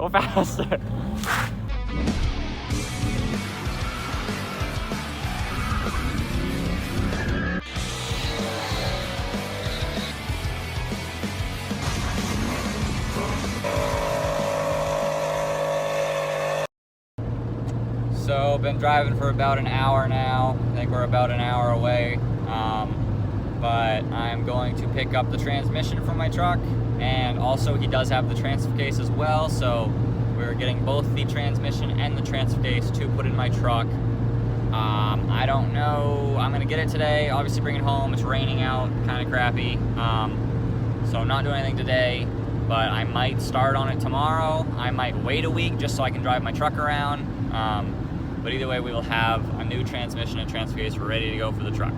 Go faster. So, been driving for about an hour now. I think we're about an hour away. But I'm going to pick up the transmission from my truck, and also he does have the transfer case as well, so we're getting both the transmission and the transfer case to put in my truck. I don't know, I'm gonna get it today, obviously bring it home. It's raining out, kind of crappy, so I'm not doing anything today, but I might start on it tomorrow. I might wait a week just so I can drive my truck around, but either way we will have a new transmission and transfer case ready to go for the truck.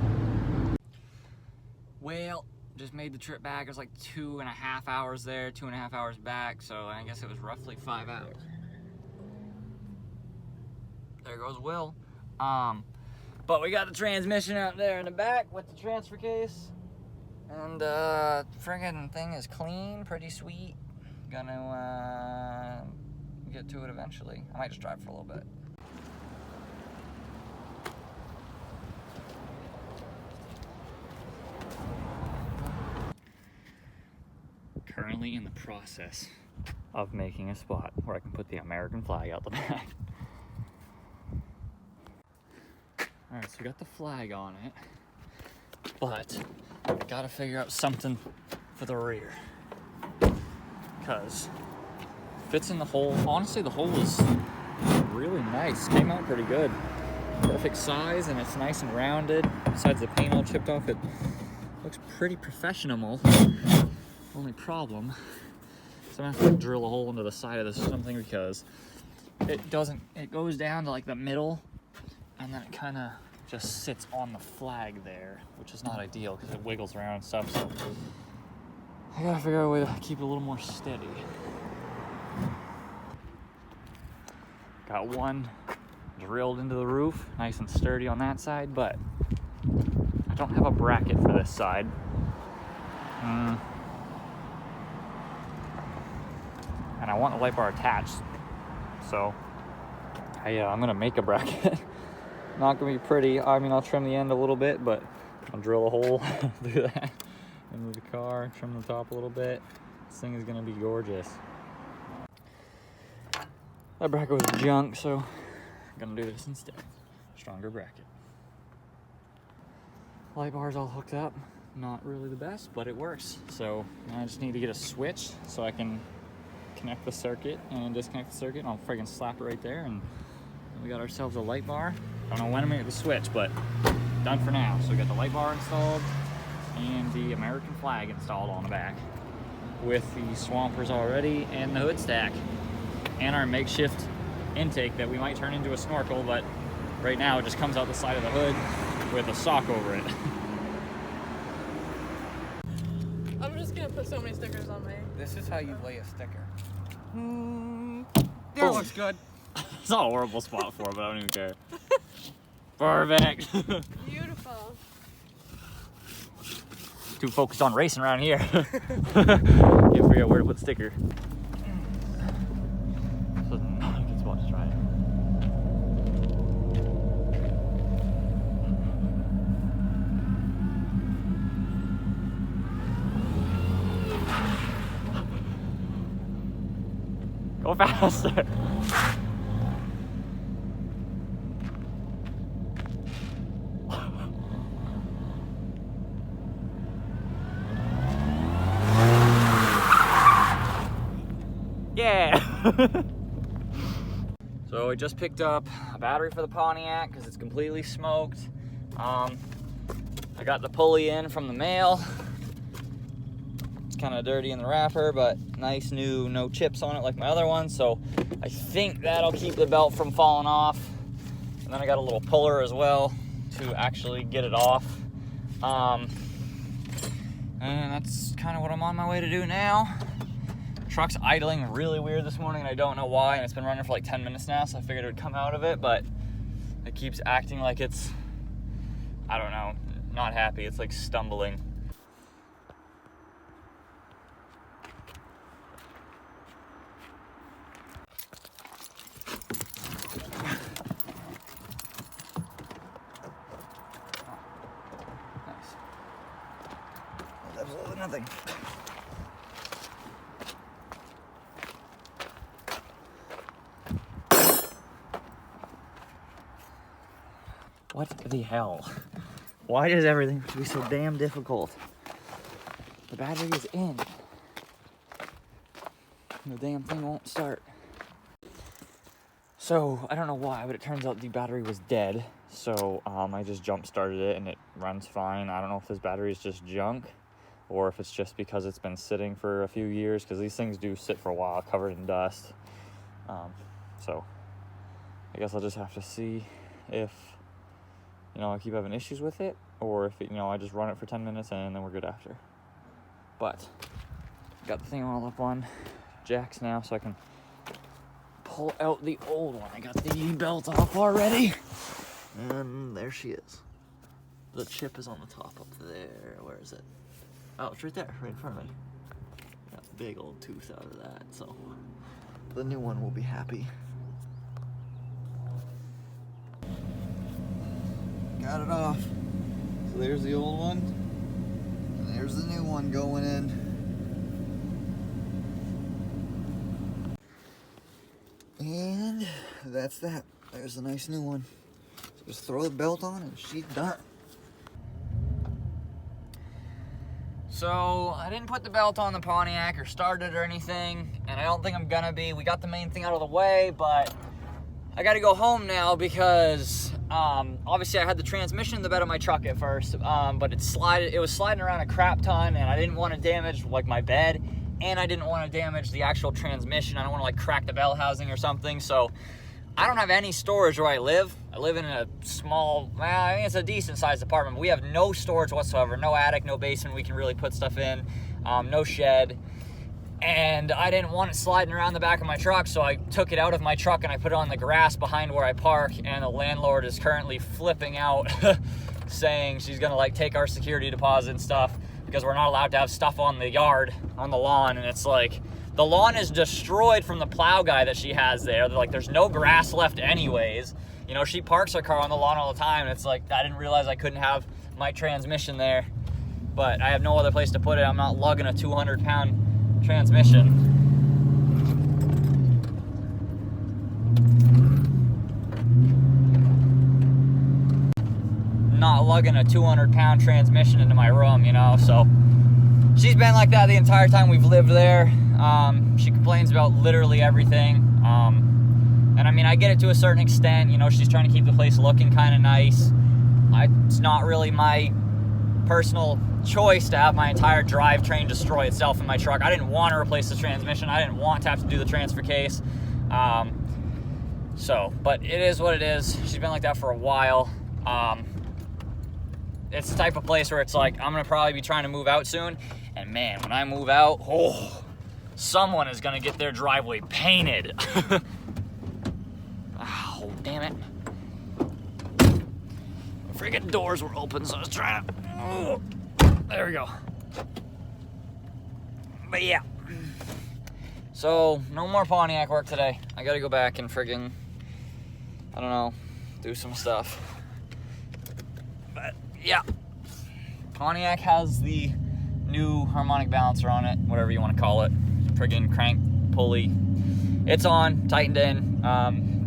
Well, just made the trip back. It was like 2.5 hours there, 2.5 hours back, so I guess it was roughly 5 hours. There goes Will. But we got the transmission out there in the back with the transfer case, and friggin' thing is clean, pretty sweet. Gonna get to it eventually. I might just drive for a little bit. Currently in the process of making a spot where I can put the American flag out the back. Alright, so we got the flag on it, but I gotta figure out something for the rear, because fits in the hole. Honestly, the hole is really nice. Came out pretty good. Perfect size, and it's nice and rounded. Besides the paint all chipped off, it looks pretty professional. Only problem is I'm gonna have to drill a hole into the side of this or something, because it goes down to like the middle, and then it kind of just sits on the flag there, which is not ideal because it wiggles around and stuff. So I gotta figure out a way to keep it a little more steady. Got one drilled into the roof, nice and sturdy on that side, but I don't have a bracket for this side. And I want the light bar attached, so I'm gonna make a bracket. Not gonna be pretty. I mean, I'll trim the end a little bit, but I'll drill a hole through that into the car, trim the top a little bit. This thing is gonna be gorgeous. That bracket was junk, so I'm gonna do this instead. Stronger bracket. Light bar's all hooked up. Not really the best, but it works. So I just need to get a switch so I can connect the circuit and disconnect the circuit, and I'll friggin' slap it right there, and we got ourselves a light bar. I don't know when I'm gonna get the switch, but done for now. So we got the light bar installed and the American flag installed on the back with the swampers already and the hood stack and our makeshift intake that we might turn into a snorkel, but right now it just comes out the side of the hood with a sock over it. I'm just gonna put so many stickers on me. This is how you lay a sticker. There It looks good. It's not a horrible spot for it, but I don't even care. Perfect. Beautiful. Too focused on racing around here. Can't figure out where to put the sticker. So not a good spot to try it. Go faster. Yeah. So I just picked up a battery for the Pontiac because it's completely smoked. I got the pulley in from the mail. It's kind of dirty in the wrapper, but nice new, no chips on it like my other one. So I think that'll keep the belt from falling off. And then I got a little puller as well to actually get it off. And that's kind of what I'm on my way to do now. Truck's idling really weird this morning, and I don't know why, and it's been running for like 10 minutes now, so I figured it would come out of it, but it keeps acting like it's, I don't know, not happy. It's like stumbling. Nothing. What the hell? Why does everything have to be so damn difficult? The battery is in. The damn thing won't start. So, I don't know why, but it turns out the battery was dead. So, I just jump started it and it runs fine. I don't know if this battery is just junk or if it's just because it's been sitting for a few years, because these things do sit for a while covered in dust. So, I guess I'll just have to see if, you know, I keep having issues with it, or if, you know, I just run it for 10 minutes and then we're good after. But, got the thing all up on jacks now, so I can pull out the old one. I got the belt off already. And there she is. The chip is on the top up there. Where is it? Oh, it's right there, right in front of me. Got a big old tooth out of that, so the new one will be happy. Got it off. So there's the old one. And there's the new one going in. And that's that. There's a nice new one. So just throw the belt on and she's done. So I didn't put the belt on the Pontiac or start it or anything, and I don't think I'm gonna be. We got the main thing out of the way, but I gotta go home now because obviously I had the transmission in the bed of my truck at first, but it was sliding around a crap ton, and I didn't want to damage like my bed, and I didn't want to damage the actual transmission. I don't want to like crack the bell housing or something. So I don't have any storage where I live. I live in a small, well, I mean, it's a decent sized apartment, but we have no storage whatsoever. No attic, no basement we can really put stuff in, no shed. And I didn't want it sliding around the back of my truck, so I took it out of my truck and I put it on the grass behind where I park, and the landlord is currently flipping out saying she's gonna like take our security deposit and stuff because we're not allowed to have stuff on the yard, on the lawn. And it's like, the lawn is destroyed from the plow guy that she has there. Like, there's no grass left anyways. You know, she parks her car on the lawn all the time, and it's like, I didn't realize I couldn't have my transmission there, but I have no other place to put it. I'm not lugging a 200-pound transmission. Not lugging a 200-pound transmission into my room, you know. So she's been like that the entire time we've lived there. She complains about literally everything. And I mean, I get it to a certain extent. You know, she's trying to keep the place looking kind of nice. It's not really my personal choice to have my entire drivetrain destroy itself in my truck. I didn't want to replace the transmission. I didn't want to have to do the transfer case. But it is what it is. She's been like that for a while. It's the type of place where it's like, I'm going to probably be trying to move out soon. And man, when I move out, someone is going to get their driveway painted. Oh, damn it. The freaking doors were open, so I was trying to... Oh, there we go. But yeah. So, no more Pontiac work today. I got to go back and friggin', I don't know, do some stuff. But yeah. Pontiac has the new harmonic balancer on it, whatever you want to call it. Friggin' crank pulley. It's on, tightened in.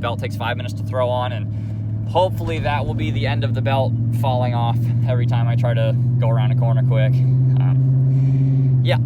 Belt takes 5 minutes to throw on, and hopefully that will be the end of the belt falling off every time I try to go around a corner quick. Yeah.